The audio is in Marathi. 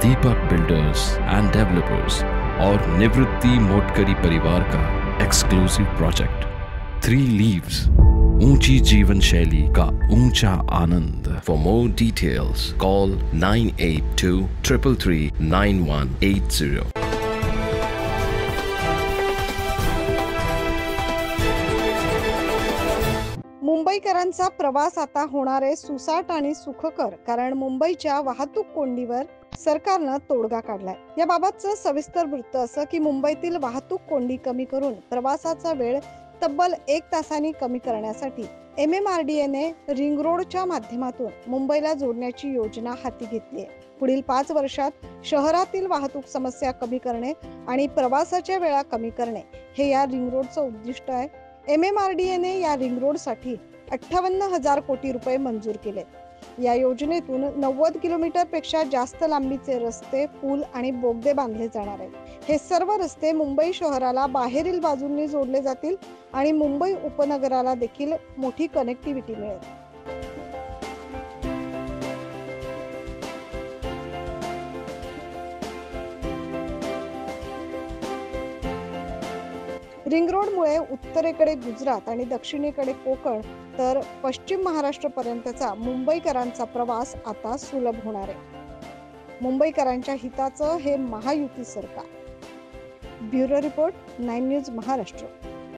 दीपक बिल्डर्स एंड डेवलपर्स और निवृत्ति मोटकरी परिवार का एक्सक्लूसिव प्रोजेक्ट 3 लीव्स, ऊंची जीवन शैली का ऊंचा आनंद। For more details call 9823339180। मुंबईकरांचा प्रवास आता होणार आहे सुसाट आणि सुखकर, कारण मुंबईच्या वाहतूक कोंडीवर सरकारनं तोडगा काढलाय। याबाबतचं सविस्तर वृत्त असं की मुंबईतील वाहतूक कोंडी कमी करून प्रवासाचा वेळ तब्बल 1 तासांनी कमी करण्यासाठी MMRDAने रिंग रोडच्या माध्यमातून मुंबईला जोडण्याची योजना हाती घेतली आहे। पुढील 5 वर्षात शहरातील वाहतूक समस्या कमी करणे आणि प्रवासाच्या वेळा कमी करणे हे या रिंग रोडचं उद्दिष्ट आहे। MMRDAने या रिंग रोडसाठी 58,000 कोटी रुपये मंजूर केले। या योजनेतून 90 किलोमीटरपेक्षा जास्त लांबीचे रस्ते, पूल आणि बोगदे बांधले जाणार आहेत। हे सर्व रस्ते मुंबई शहराला बाहेरील बाजूंनी जोडले जातील आणि मुंबई उपनगराला देखील मोठी कनेक्टिव्हिटी मिळेल। रिंग रोडमुळे उत्तरेकडे गुजरात आणि दक्षिणेकडे कोकण तर पश्चिम महाराष्ट्र पर्यंतचा मुंबईकरांचा प्रवास आता सुलभ होणार आहे। मुंबईकरांच्या हिताचं हे महायुती सरकार। Bureau report 9 news Maharashtra.